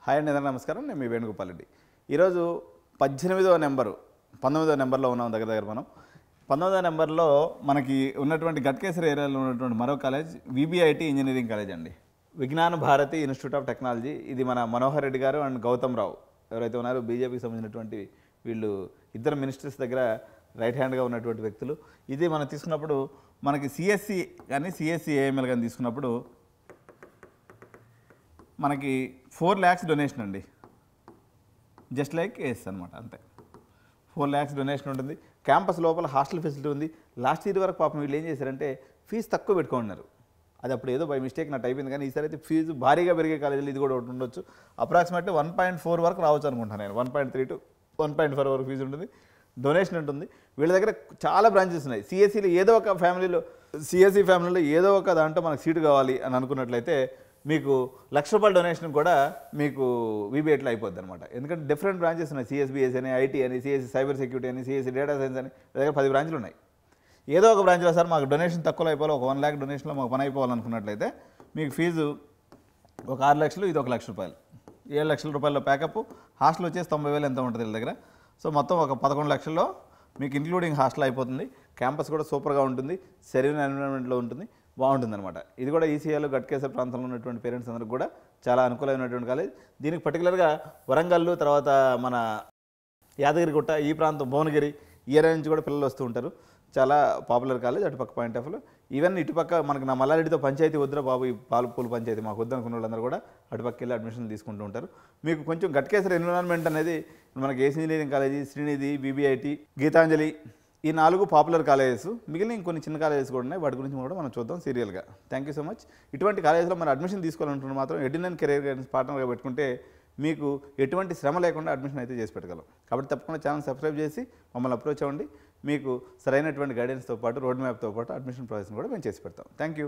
Hi అండి, నమస్కారం. నేను మీ వేణుగోపాల్ రెడ్డి. ఈరోజు 18వ నెంబరు 19వ నెంబర్లో ఉన్నాం. దగ్గర మనం 19వ నెంబర్లో మనకి ఉన్నటువంటి గట్కేసర్ ఏరియాలో ఉన్నటువంటి మరో కాలేజ్ విబిఐటి ఇంజనీరింగ్ కాలేజ్ అండి. విజ్ఞాన భారతి ఇన్స్టిట్యూట్ ఆఫ్ టెక్నాలజీ. ఇది మన మనోహర్ రెడ్డి గారు అండ్ గౌతమ్ రావు ఎవరైతే ఉన్నారో బీజేపీకి సంబంధించినటువంటి వీళ్ళు ఇద్దరు మినిస్టర్స్ దగ్గర రైట్ హ్యాండ్గా ఉన్నటువంటి వ్యక్తులు. ఇది మనం తీసుకున్నప్పుడు మనకి సిఎస్సి కానీ సిఎస్సి ఏఎంఎల్ కానీ తీసుకున్నప్పుడు మనకి 4 lakhs డొనేషన్ అండి. జస్ట్ లైక్ ఏఎస్ అనమాట, అంతే. 4 lakhs డొనేషన్ ఉంటుంది. క్యాంపస్ లోపల హాస్టల్ ఫెసిలిటీ ఉంది. లాస్ట్ ఇయర్ వరకు పాపం వీళ్ళు ఏం చేశారంటే ఫీజు తక్కువ పెట్టుకున్నారు. అది అప్పుడు ఏదో బై మిస్టేక్ నాకు అయిపోయింది, కానీ ఈసారి అయితే ఫీజు భారీగా పెరిగే కాలేజీలు ఇది కూడా ఒకటి ఉండొచ్చు. అప్రాక్సిమేట్లీ 1.4 వరకు రావచ్చు అనుకుంటాను నేను. 1.3 to 1.4 వరకు ఫీజు ఉంటుంది. డొనేషన్ ఉంటుంది. వీళ్ళ దగ్గర చాలా బ్రాంచెస్ ఉన్నాయి. సిఎస్సిలో ఏదో ఒక ఫ్యామిలీలో సిఎస్సి ఫ్యామిలీలో ఏదో ఒక దాంట్లో మనకు సీటు కావాలి అని అనుకున్నట్లయితే మీకు ₹1,00,000 డొనేషన్ కూడా మీకు విబిఐటీలో అయిపోద్ది అనమాట. ఎందుకంటే డిఫరెంట్ బ్రాంచెస్ ఉన్నాయి. సిఎస్బిఎస్ అని, ఐటీ అని, సిఎస్సి సైబర్ సెక్యూరిటీ అని, సిఎస్సి డేటా సైన్స్ అని, దగ్గర 10 బ్రాంచ్లు ఉన్నాయి. ఏదో ఒక బ్రాంచ్లో సార్ మాకు డొనేషన్ తక్కువలో అయిపోవాలి, ఒక 1 lakh డొనేషన్లో మాకు పని అయిపోవాలనుకున్నట్లయితే మీకు ఫీజు ఒక 6 లక్షలు, ఇది ఒక ₹1,00,000, ₹7,00,000 ప్యాకప్. హాస్టల్ వచ్చేసి 90,000 ఎంత ఉంటుంది వీళ్ళ దగ్గర. సో మొత్తం ఒక 11 లక్షల్లో మీకు ఇంక్లూడింగ్ హాస్టల్ అయిపోతుంది. క్యాంపస్ కూడా సూపర్గా ఉంటుంది. సెరీన్ ఎన్విరాన్మెంట్లో ఉంటుంది, బాగుంటుంది అనమాట. ఇది కూడా ఈసీఐలో గట్కేసర్ ప్రాంతంలో ఉన్నటువంటి పేరెంట్స్ అందరికి కూడా చాలా అనుకూలమైనటువంటి కాలేజ్. దీనికి పర్టికులర్గా వరంగల్, తర్వాత మన యాదగిరిగుట్ట, ఈ ప్రాంతం భువనగిరి, ఈ ఏరియా నుంచి కూడా పిల్లలు వస్తూ ఉంటారు. చాలా పాపులర్ కాలేజ్ అటుపక్క పాయింట్ ఆఫ్ వ్యూలో. ఈవెన్ ఇటుపక్క మనకు నా మల్లారెడ్డితో పంచాయతీ వద్దురా బాబు, ఈ పాలపూలు పంచాయతీ మాకు వద్దు అనుకున్న వాళ్ళందరూ కూడా అటుపక్క వెళ్ళి అడ్మిషన్లు తీసుకుంటూ ఉంటారు. మీకు కొంచెం గట్కేసర్ ఎన్విరాన్మెంట్ అనేది మనకి ఏసీ engineering college, Srinidhi, VBIT, Geethanjali, ఈ 4 పాపులర్ కాలేజెస్. మిగిలిన ఇంకొన్ని చిన్న కాలేజెస్ కూడా ఉన్నాయి. వాటి గురించి కూడా మనం చూద్దాం సీరియల్గా. Thank you so much. ఇటువంటి కాలేజీలో మనం అడ్మిషన్ తీసుకోవాలనుకుంటే మాత్రం ఎడ్యునైన్ కెరీర్ గైడెన్స్ పార్ట్నర్గా పెట్టుకుంటే మీకు ఎటువంటి శ్రమ లేకుండా అడ్మిషన్ అయితే చేసి పెట్టగలం. కాబట్టి తప్పకుండా ఛానల్ సబ్స్క్రైబ్ చేసి మమ్మల్ని అప్రోచ్ అవ్వండి. మీకు సరైనటువంటి గైడెన్స్తో పాటు రోడ్ మ్యాప్తో పాటు అడ్మిషన్ ప్రాసెస్ని కూడా మేము చేసి పెడతాం. Thank you.